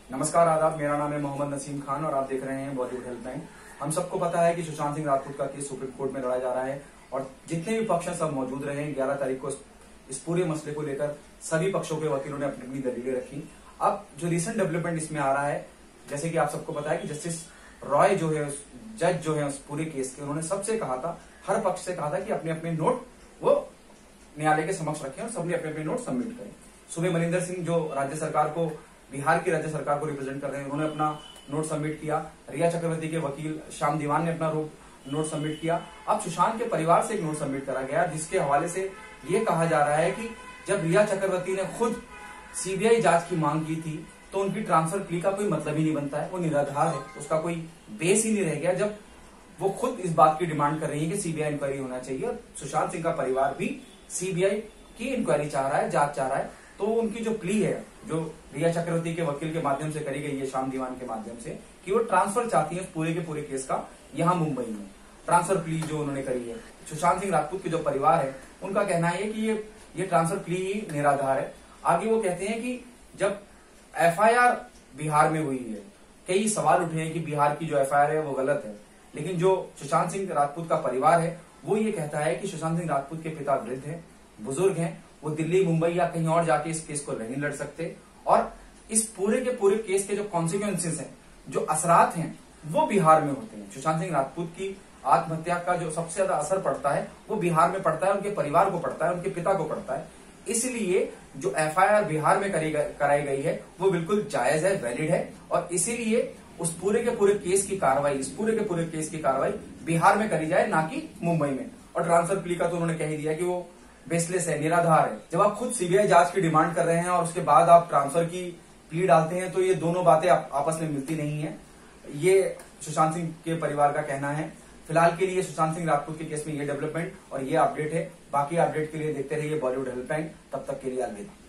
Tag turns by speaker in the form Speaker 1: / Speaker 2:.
Speaker 1: नमस्कार, आदाब। मेरा नाम है मोहम्मद नसीम खान और आप देख रहे हैं बॉलीवुड हेल्पलाइन। हम सबको पता है कि सुशांत सिंह राजपूत का केस सुप्रीम कोर्ट में लड़ा जा रहा है और जितने भी पक्ष हैं सब मौजूद रहे हैं। 11 तारीख को इस पूरे मसले को लेकर सभी पक्षों के वकीलों ने अपनी अपनी दलीलें रखी। अब जो रिसेंट डेवलपमेंट इसमें आ रहा है, जैसे कि आप सबको पता है कि जस्टिस रॉय जो है, जज जो है उस पूरे केस के, उन्होंने सबसे कहा था, हर पक्ष से कहा था कि अपने अपने नोट वो न्यायालय के समक्ष रखें और सबने अपने अपने नोट सबमिट करें। सुबह मनिंदर सिंह जो राज्य सरकार को, बिहार की राज्य सरकार को रिप्रेजेंट कर रहे हैं, उन्होंने अपना नोट सबमिट किया। रिया चक्रवर्ती के वकील श्याम दीवान ने अपना नोट सबमिट किया। अब सुशांत के परिवार से एक नोट सबमिट करा गया जिसके हवाले से ये कहा जा रहा है कि जब रिया चक्रवर्ती ने खुद सीबीआई जांच की मांग की थी तो उनकी ट्रांसफर प्ली का कोई मतलब ही नहीं बनता है, वो निराधार है, उसका कोई बेस ही नहीं रह गया। जब वो खुद इस बात की डिमांड कर रही है कि सीबीआई इंक्वायरी होना चाहिए और सुशांत सिंह का परिवार भी सीबीआई की इंक्वायरी चाह रहा है, जांच चाह रहा है, तो उनकी जो प्ली है, जो रिया चक्रवर्ती के वकील के माध्यम से करी गई है, श्याम दीवान के माध्यम से, कि वो ट्रांसफर चाहती है उस पूरे के पूरे केस का यहां मुंबई में। ट्रांसफर प्ली जो उन्होंने करी है, सुशांत सिंह राजपूत के जो परिवार है उनका कहना है कि ये ट्रांसफर प्ली ही निराधार है। आगे वो कहते हैं कि जब एफआईआर बिहार में हुई है, कई सवाल उठे हैं कि बिहार की जो एफआईआर है वो गलत है, लेकिन जो सुशांत सिंह राजपूत का परिवार है वो ये कहता है कि सुशांत सिंह राजपूत के पिता वृद्ध हैं, बुजुर्ग हैं, वो दिल्ली, मुंबई या कहीं और जाके इस केस को नहीं लड़ सकते और इस पूरे के पूरे केस के जो कॉन्सिक्वेंसेस हैं, जो असरात हैं, वो बिहार में होते हैं। सुशांत सिंह राजपूत की आत्महत्या का जो सबसे ज्यादा असर पड़ता है वो बिहार में पड़ता है, उनके परिवार को पड़ता है, उनके पिता को पड़ता है। इसलिए जो एफआईआर बिहार में कराई गई है वो बिल्कुल जायज है, वैलिड है और इसीलिए उस पूरे के पूरे केस की कार्रवाई, इस पूरे के पूरे केस की कार्रवाई बिहार में करी जाए, ना कि मुंबई में। और ट्रांसफर प्ली का तो उन्होंने कह ही दिया कि वो बेसलेस है, निराधार है। जब आप खुद सीबीआई जांच की डिमांड कर रहे हैं और उसके बाद आप ट्रांसफर की प्ली डालते हैं तो ये दोनों बातें आपस में मिलती नहीं है। ये सुशांत सिंह के परिवार का कहना है। फिलहाल के लिए सुशांत सिंह राजपूत के केस में ये डेवलपमेंट और ये अपडेट है। बाकी अपडेट के लिए देखते रहिए बॉलीवुड हेल्पलाइन। तब तक के लिए अलविदा।